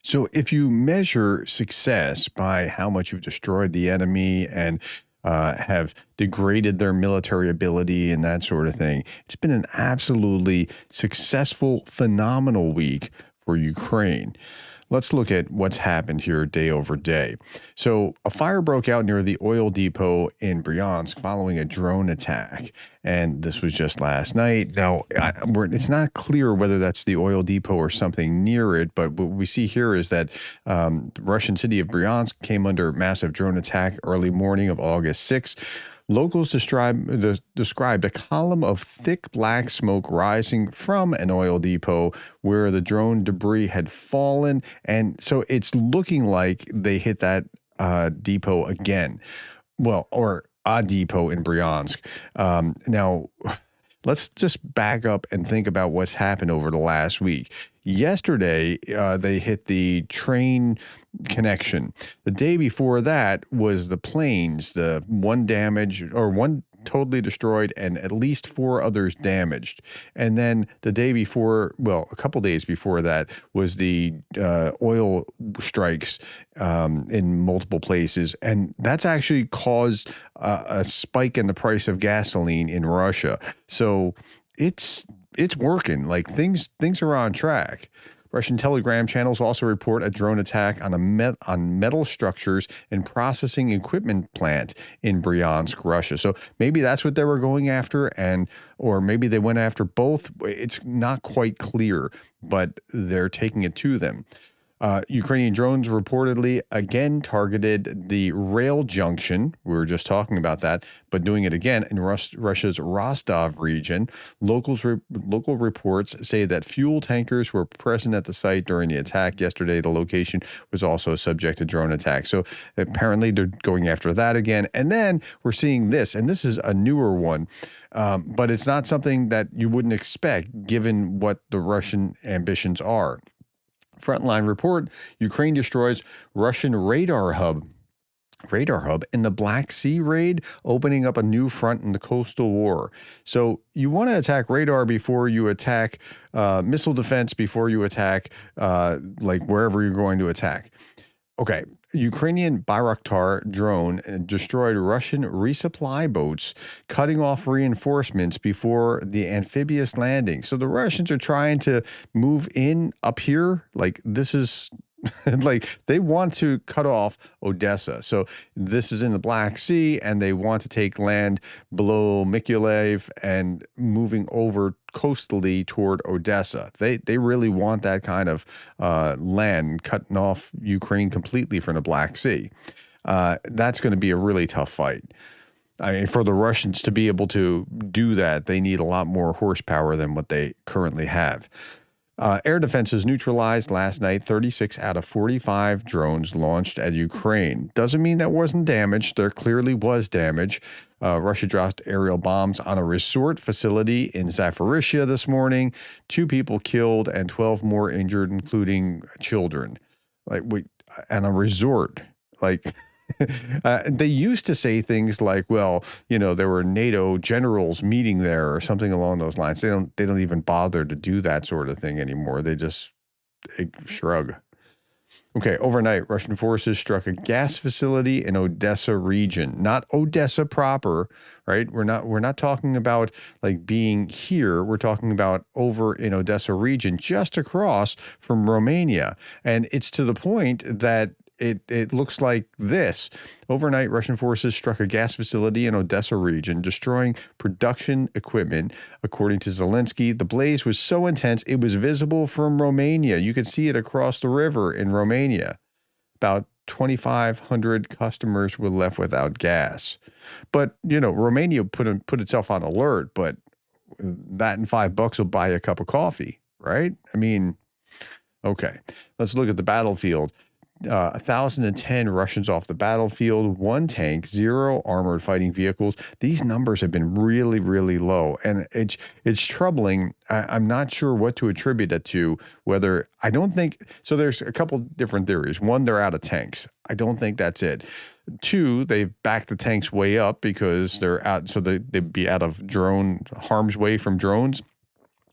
So if you measure success by how much you've destroyed the enemy and have degraded their military ability and that sort of thing, it's been an absolutely successful, phenomenal week for Ukraine. Let's look at what's happened here day over day. So, a fire broke out near the oil depot in Bryansk following a drone attack. And this was just last night. Now, it's not clear whether that's the oil depot or something near it, but what we see here is that the Russian city of Bryansk came under massive drone attack early morning of August 6th. Locals described a column of thick black smoke rising from an oil depot where the drone debris had fallen. And so it's looking like they hit that depot again. Well, or a depot in Bryansk. Now, let's just back up and think about what's happened over the last week. Yesterday, they hit the train connection. The day before that was the planes, the one totally destroyed and at least four others damaged. And then the day before, well, a couple days before that was the oil strikes in multiple places. And that's actually caused a spike in the price of gasoline in Russia. So it's working. Like things are on track. Russian telegram channels also report a drone attack on metal structures and processing equipment plant in Bryansk, Russia. So maybe that's what they were going after, or maybe they went after both. It's not quite clear, but they're taking it to them. Ukrainian drones reportedly again targeted the rail junction. We were just talking about that, but doing it again in Russia's Rostov region. Local reports say that fuel tankers were present at the site during the attack. Yesterday, the location was also subject to drone attacks. So apparently they're going after that again. And then we're seeing this, and this is a newer one. But it's not something that you wouldn't expect given what the Russian ambitions are. Frontline report, Ukraine destroys Russian radar hub in the Black Sea raid, opening up a new front in the coastal war. So you want to attack radar before you attack missile defense, before you attack like wherever you're going to attack. Okay, Ukrainian Bayraktar drone destroyed Russian resupply boats, cutting off reinforcements before the amphibious landing. So the Russians are trying to move in up here. Like this is like they want to cut off Odessa. So this is in the Black Sea, and they want to take land below Mykolaiv and moving over coastally toward Odessa. They really want that kind of land, cutting off Ukraine completely from the Black Sea. That's going to be a really tough fight. I mean, for the Russians to be able to do that, they need a lot more horsepower than what they currently have. Air defenses neutralized last night 36 out of 45 drones launched at Ukraine. Doesn't mean that wasn't damage. There clearly was damage. Russia dropped aerial bombs on a resort facility in Zaporizhia this morning. 2 people killed and 12 more injured, including children. And a resort. Like, they used to say things like, well, there were NATO generals meeting there or something along those lines. They don't even bother to do that sort of thing anymore. They just shrug. Okay, overnight, Russian forces struck a gas facility in Odessa region, not Odessa proper, right? We're not talking about like being here. We're talking about over in Odessa region, just across from Romania. And it's to the point that it looks like this. Overnight, Russian forces struck a gas facility in Odessa region, destroying production equipment. According to Zelensky, the blaze was so intense it was visible from Romania. You could see it across the river in Romania. About 2,500 customers were left without gas. But, Romania put itself on alert, but that and $5 will buy you a cup of coffee, right? I mean, okay, let's look at the battlefield. 1,010 Russians off the battlefield, 1 tank, 0 armored fighting vehicles. These numbers have been really, really low, and it's troubling. I'm not sure what to attribute it to. I don't think so. There's a couple different theories. One, they're out of tanks. I don't think that's it. 2, they've backed the tanks way up because they're out, so they'd be out of harm's way from drones.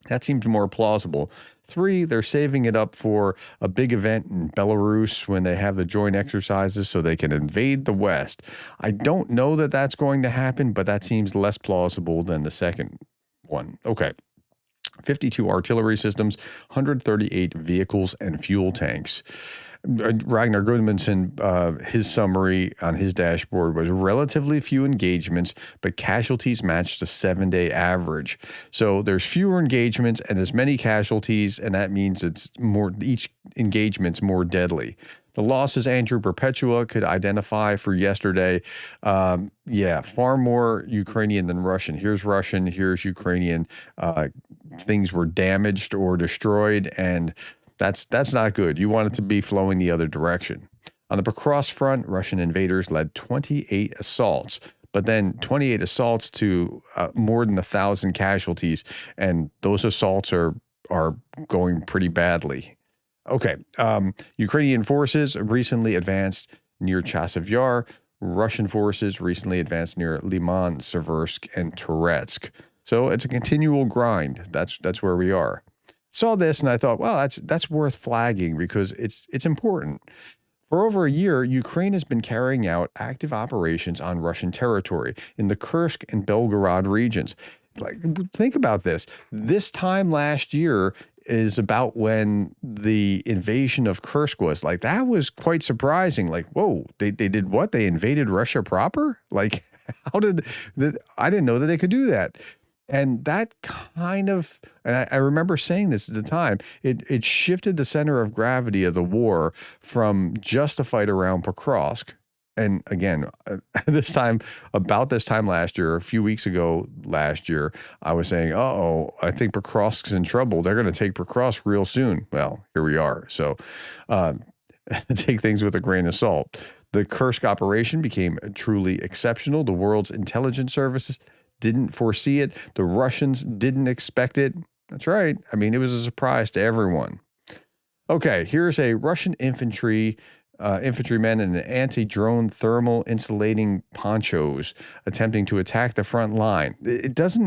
That seems more plausible. 3, they're saving it up for a big event in Belarus when they have the joint exercises so they can invade the West. I don't know that that's going to happen, but that seems less plausible than the second one. Okay. 52 artillery systems, 138 vehicles and fuel tanks. Ragnar Gudmundsson, his summary on his dashboard was relatively few engagements, but casualties matched the 7-day average. So there's fewer engagements and as many casualties, and that means it's more, each engagement's more deadly. The losses Andrew Perpetua could identify for yesterday, yeah, far more Ukrainian than Russian. Here's Russian, here's Ukrainian. Things were damaged or destroyed, and that's not good. You want it to be flowing the other direction. On the Pokrovsk front, Russian invaders led 28 assaults, but then 28 assaults to more than 1,000 casualties, and those assaults are going pretty badly. Okay, Ukrainian forces recently advanced near Chasiv Yar. Russian forces recently advanced near Liman, Seversk, and Toretsk. So it's a continual grind. That's where we are. Saw this and I thought, well, that's worth flagging because it's important. For over a year, Ukraine has been carrying out active operations on Russian territory in the Kursk and Belgorod regions. Like, think about this. This time last year is about when the invasion of Kursk was. Like, that was quite surprising. Like, whoa, they did what? They invaded Russia proper? Like, how did I didn't know that they could do that. And that kind of, and I remember saying this at the time, it shifted the center of gravity of the war from just a fight around Pokrovsk. And again, about this time last year, a few weeks ago last year, I was saying, uh-oh, I think Pokrovsk's in trouble. They're going to take Pokrovsk real soon. Well, here we are. So take things with a grain of salt. The Kursk operation became truly exceptional. The world's intelligence services didn't foresee it. The Russians didn't expect it. That's right. I mean, it was a surprise to everyone. Okay, here's a Russian infantryman in an anti-drone thermal insulating ponchos attempting to attack the front line. This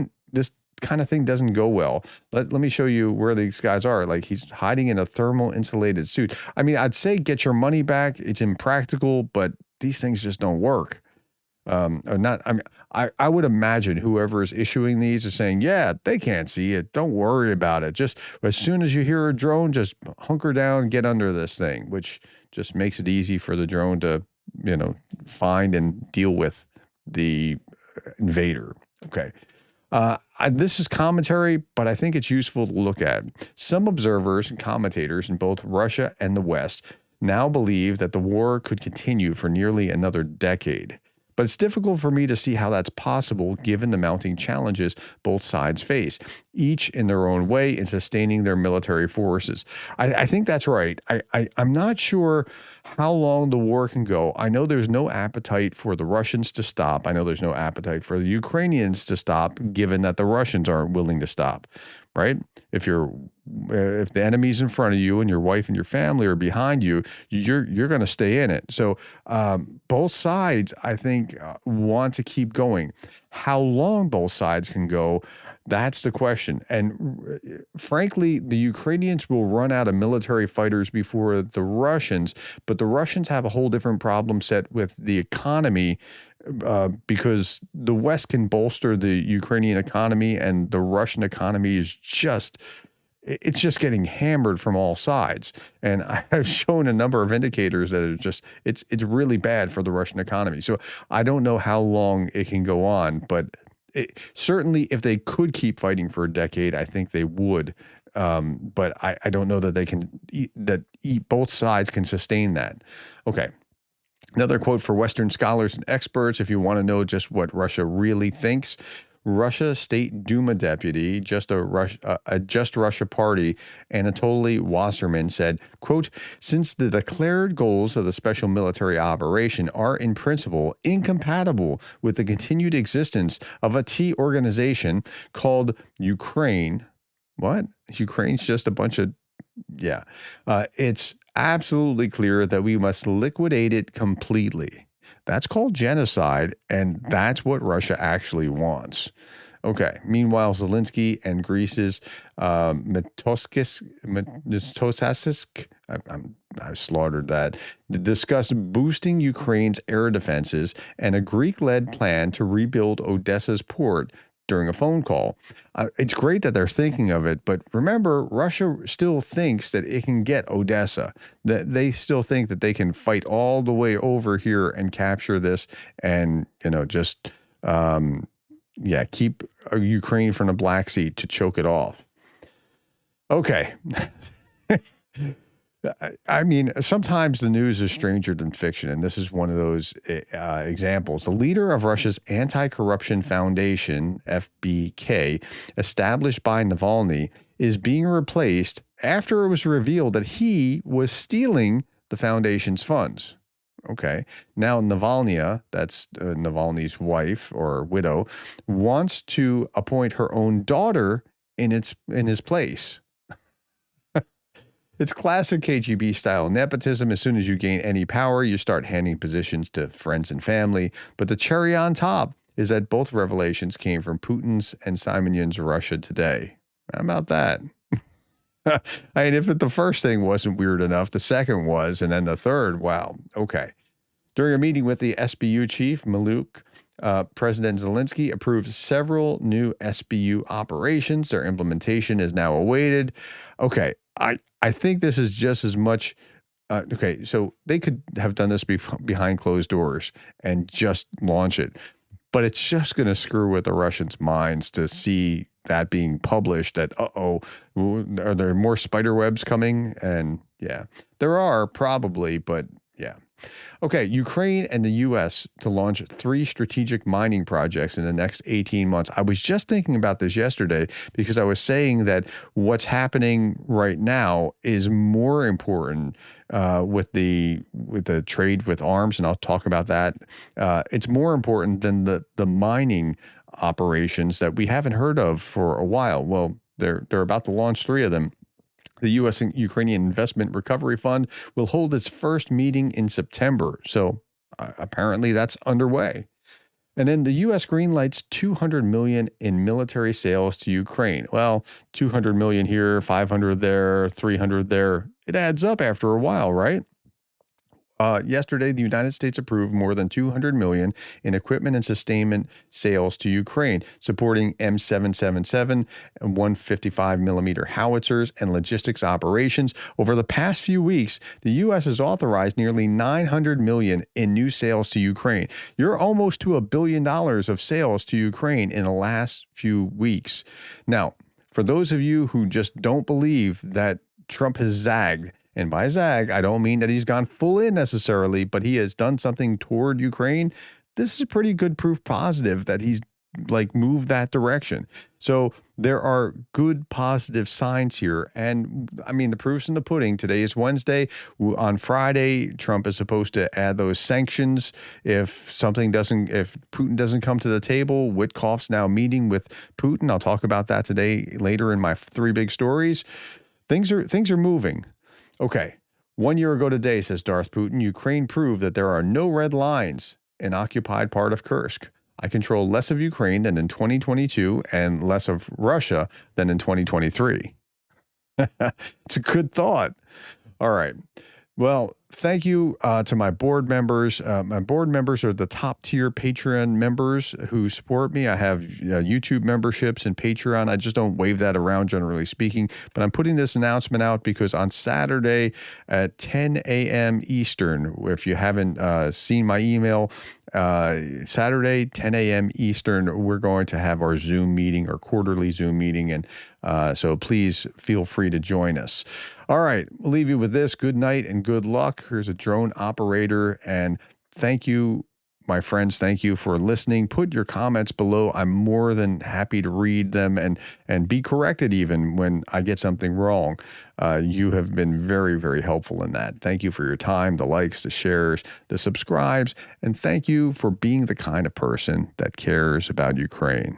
kind of thing doesn't go well. Let me show you where these guys are. Like, he's hiding in a thermal insulated suit. I mean, I'd say get your money back. It's impractical, but these things just don't work. Or not. I mean, I would imagine whoever is issuing these is saying, yeah, they can't see it. Don't worry about it. Just as soon as you hear a drone, just hunker down, get under this thing, which just makes it easy for the drone to, find and deal with the invader. Okay. This is commentary, but I think it's useful to look at. Some observers and commentators in both Russia and the West now believe that the war could continue for nearly another decade. But it's difficult for me to see how that's possible given the mounting challenges both sides face, each in their own way in sustaining their military forces. I think that's right. I'm not sure how long the war can go. I know there's no appetite for the Russians to stop. I know there's no appetite for the Ukrainians to stop, given that the Russians aren't willing to stop, right? If the enemy's in front of you and your wife and your family are behind you, you're going to stay in it. So both sides, I think, want to keep going. How long both sides can go, that's the question. And frankly, the Ukrainians will run out of military fighters before the Russians, but the Russians have a whole different problem set with the economy, because the West can bolster the Ukrainian economy and the Russian economy is just getting hammered from all sides. And I've shown a number of indicators that it's really bad for the Russian economy. So I don't know how long it can go on, but certainly if they could keep fighting for a decade, I think they would. But I don't know that both sides can sustain that. Okay. Another quote for Western scholars and experts, if you want to know just what Russia really thinks. Russia State Duma deputy, Just Russia Party, Anatoly Wasserman said, quote, since the declared goals of the special military operation are in principle incompatible with the continued existence of a T organization called Ukraine. What? Ukraine's just a bunch of, yeah. It's absolutely clear that we must liquidate it completely. That's called genocide, and that's what Russia actually wants. Okay. Meanwhile, Zelensky and Greece's Mitsotakis, I slaughtered that, discussed boosting Ukraine's air defenses and a Greek-led plan to rebuild Odessa's port during a phone call. It's great that they're thinking of it, but remember, Russia still thinks that it can get Odessa. That they still think that they can fight all the way over here and capture this, and just keep Ukraine from the Black Sea to choke it off. Okay. I mean, sometimes the news is stranger than fiction, and this is one of those examples. The leader of Russia's Anti-Corruption Foundation, FBK, established by Navalny, is being replaced after it was revealed that he was stealing the foundation's funds. Okay. Now, Navalny, that's Navalny's wife or widow, wants to appoint her own daughter in his place. It's classic KGB style nepotism. As soon as you gain any power, you start handing positions to friends and family. But the cherry on top is that both revelations came from Putin's and Simonyan's Russia Today. How about that? I mean, if the first thing wasn't weird enough, the second was, and then the third, wow, okay. During a meeting with the SBU chief, Maluk, President Zelensky approved several new SBU operations. Their implementation is now awaited. Okay, I think this is just as much. Okay, so they could have done this behind closed doors and just launch it. But it's just going to screw with the Russians' minds to see that being published, that, are there more spider webs coming? And yeah, there are probably, but yeah. Okay, Ukraine and the U.S. to launch 3 strategic mining projects in the next 18 months. I was just thinking about this yesterday because I was saying that what's happening right now is more important with the trade with arms, and I'll talk about that. It's more important than the mining operations that we haven't heard of for a while. Well, they're about to launch 3 of them. The U.S. and Ukrainian Investment Recovery Fund will hold its first meeting in September. So apparently that's underway. And then the U.S. greenlights $200 million in military sales to Ukraine. Well, $200 million here, $500 there, $300 there. It adds up after a while, right? Yesterday, the United States approved more than $200 million in equipment and sustainment sales to Ukraine, supporting M777 and 155mm howitzers and logistics operations. Over the past few weeks, the U.S. has authorized nearly $900 million in new sales to Ukraine. You're almost to $1 billion of sales to Ukraine in the last few weeks. Now, for those of you who just don't believe that Trump has zagged, and by zag, I don't mean that he's gone full in necessarily, but he has done something toward Ukraine. This is pretty good proof positive that he's moved that direction. So there are good positive signs here. And I mean, the proof's in the pudding. Today is Wednesday. On Friday, Trump is supposed to add those sanctions. If Putin doesn't come to the table, Witkoff's now meeting with Putin. I'll talk about that today later in my 3 big stories. Things are moving. Okay, 1 year ago today, says Darth Putin, Ukraine proved that there are no red lines in occupied part of Kursk. I control less of Ukraine than in 2022 and less of Russia than in 2023. It's a good thought. All right. Well, thank you to my board members. My board members are the top tier Patreon members who support me. I have YouTube memberships and Patreon. I just don't wave that around, generally speaking. But I'm putting this announcement out because on Saturday at 10 a.m. Eastern, if you haven't seen my email, Saturday, 10 a.m. Eastern, we're going to have our Zoom meeting, our quarterly Zoom meeting. And so please feel free to join us. All right, we'll leave you with this. Good night and good luck. Here's a drone operator. And thank you, my friends. Thank you for listening. Put your comments below. I'm more than happy to read them and be corrected even when I get something wrong. You have been very, very helpful in that. Thank you for your time, the likes, the shares, the subscribes, and thank you for being the kind of person that cares about Ukraine.